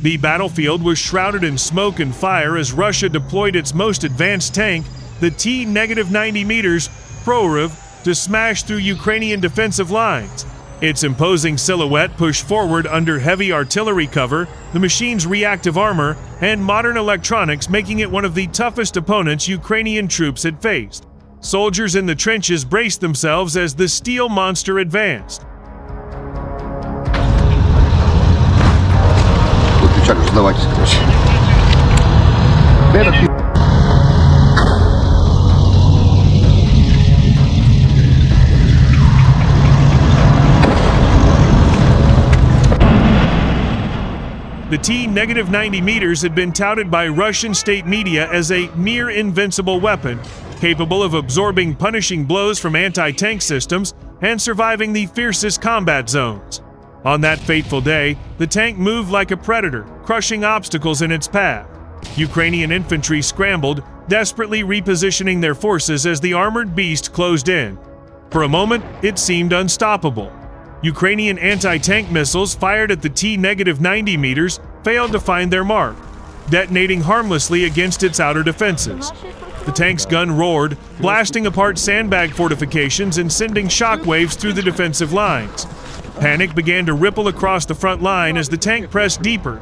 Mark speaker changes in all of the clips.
Speaker 1: The battlefield was shrouded in smoke and fire as Russia deployed its most advanced tank, the T-90M Proryv, to smash through Ukrainian defensive lines. Its imposing silhouette pushed forward under heavy artillery cover, the machine's reactive armor, and modern electronics, making it one of the toughest opponents Ukrainian troops had faced. Soldiers in the trenches braced themselves as the steel monster advanced. The T-90M had been touted by Russian state media as a near-invincible weapon, capable of absorbing punishing blows from anti-tank systems and surviving the fiercest combat zones. On that fateful day, the tank moved like a predator, crushing obstacles in its path. Ukrainian infantry scrambled, desperately repositioning their forces as the armored beast closed in. For a moment, it seemed unstoppable. Ukrainian anti-tank missiles fired at the T-90M failed to find their mark, detonating harmlessly against its outer defenses. The tank's gun roared, blasting apart sandbag fortifications and sending shockwaves through the defensive lines. Panic began to ripple across the front line as the tank pressed deeper.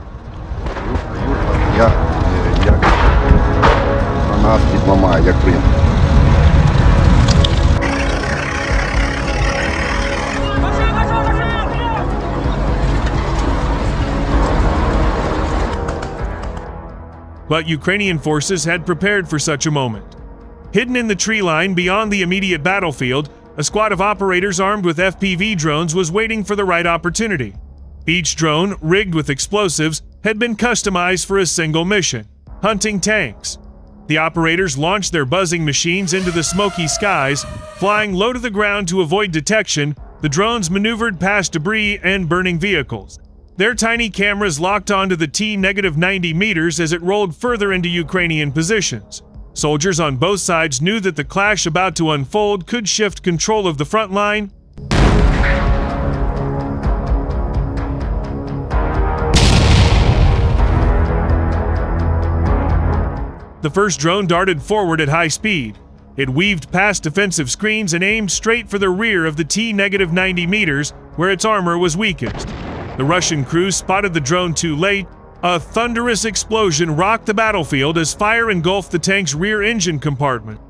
Speaker 1: But Ukrainian forces had prepared for such a moment. Hidden in the tree line beyond the immediate battlefield, a squad of operators armed with FPV drones was waiting for the right opportunity. Each drone, rigged with explosives, had been customized for a single mission: hunting tanks. The operators launched their buzzing machines into the smoky skies. Flying low to the ground to avoid detection, the drones maneuvered past debris and burning vehicles. Their tiny cameras locked onto the T-90M as it rolled further into Ukrainian positions. Soldiers on both sides knew that the clash about to unfold could shift control of the front line. The first drone darted forward at high speed. It weaved past defensive screens and aimed straight for the rear of the T-90M, where its armor was weakest. The Russian crew spotted the drone too late. A thunderous explosion rocked the battlefield as fire engulfed the tank's rear engine compartment.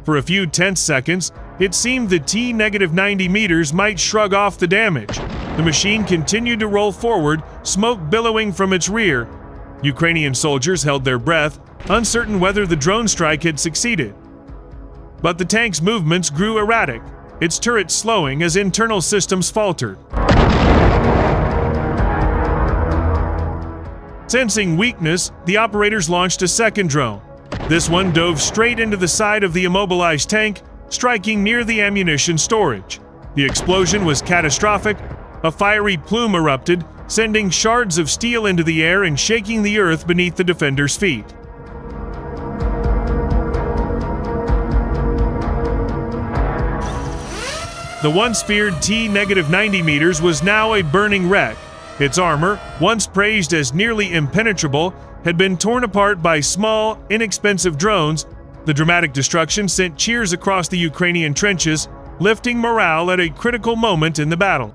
Speaker 1: For a few tense seconds, it seemed the T-90M might shrug off the damage. The machine continued to roll forward, smoke billowing from its rear. Ukrainian soldiers held their breath, uncertain whether the drone strike had succeeded. But the tank's movements grew erratic, its turret slowing as internal systems faltered. Sensing weakness, the operators launched a second drone. This one dove straight into the side of the immobilized tank, striking near the ammunition storage. The explosion was catastrophic. A fiery plume erupted, sending shards of steel into the air and shaking the earth beneath the defenders' feet. The once feared T-90M was now a burning wreck. Its armor, once praised as nearly impenetrable, had been torn apart by small, inexpensive drones. The dramatic destruction sent cheers across the Ukrainian trenches, lifting morale at a critical moment in the battle.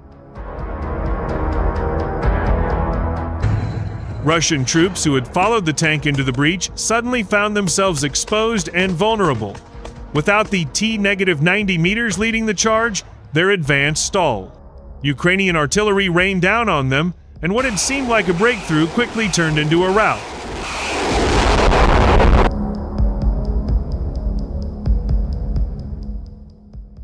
Speaker 1: Russian troops who had followed the tank into the breach suddenly found themselves exposed and vulnerable. Without the T-90M leading the charge, their advance stalled. Ukrainian artillery rained down on them, and what had seemed like a breakthrough quickly turned into a rout.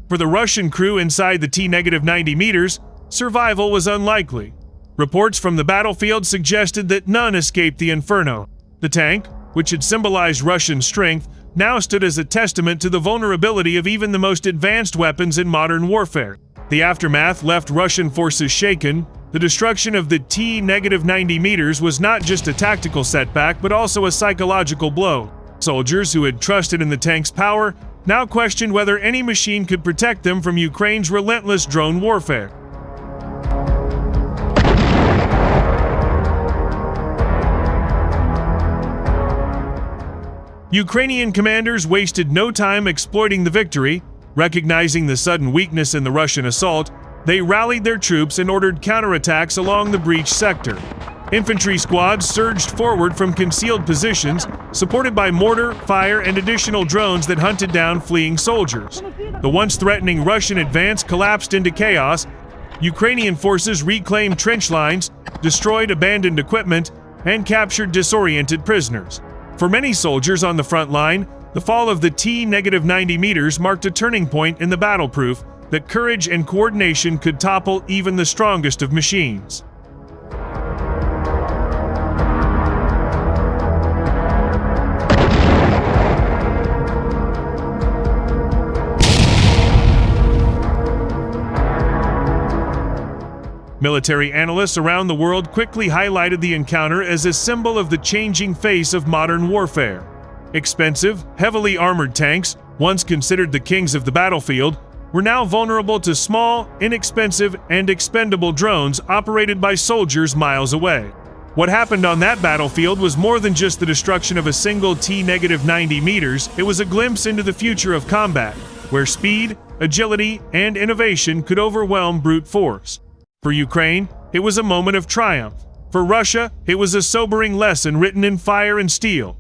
Speaker 1: For the Russian crew inside the T-90M, survival was unlikely. Reports from the battlefield suggested that none escaped the inferno. The tank, which had symbolized Russian strength, now stood as a testament to the vulnerability of even the most advanced weapons in modern warfare. The aftermath left Russian forces shaken. The destruction of the T-90M was not just a tactical setback, but also a psychological blow. Soldiers who had trusted in the tank's power now questioned whether any machine could protect them from Ukraine's relentless drone warfare. Ukrainian commanders wasted no time exploiting the victory. Recognizing the sudden weakness in the Russian assault, they rallied their troops and ordered counterattacks along the breached sector. Infantry squads surged forward from concealed positions, supported by mortar, fire, and additional drones that hunted down fleeing soldiers. The once threatening Russian advance collapsed into chaos. Ukrainian forces reclaimed trench lines, destroyed abandoned equipment, and captured disoriented prisoners. For many soldiers on the front line, the fall of the T-90M marked a turning point in the battle proof that courage and coordination could topple even the strongest of machines. Military analysts around the world quickly highlighted the encounter as a symbol of the changing face of modern warfare. Expensive, heavily armored tanks, once considered the kings of the battlefield, were now vulnerable to small, inexpensive, and expendable drones operated by soldiers miles away. What happened on that battlefield was more than just the destruction of a single T-90M, it was a glimpse into the future of combat, where speed, agility, and innovation could overwhelm brute force. For Ukraine, it was a moment of triumph. For Russia, it was a sobering lesson written in fire and steel.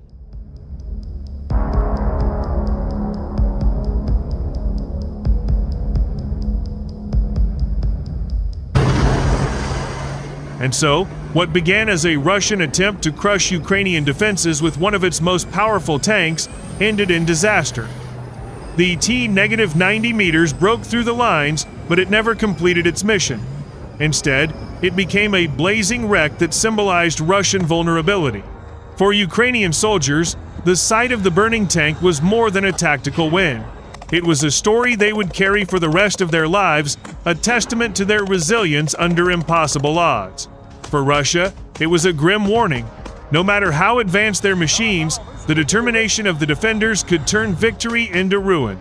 Speaker 1: And so, what began as a Russian attempt to crush Ukrainian defenses with one of its most powerful tanks ended in disaster. The T-90M broke through the lines, but it never completed its mission. Instead, it became a blazing wreck that symbolized Russian vulnerability. For Ukrainian soldiers, the sight of the burning tank was more than a tactical win. It was a story they would carry for the rest of their lives, a testament to their resilience under impossible odds. For Russia, it was a grim warning. No matter how advanced their machines, the determination of the defenders could turn victory into ruin.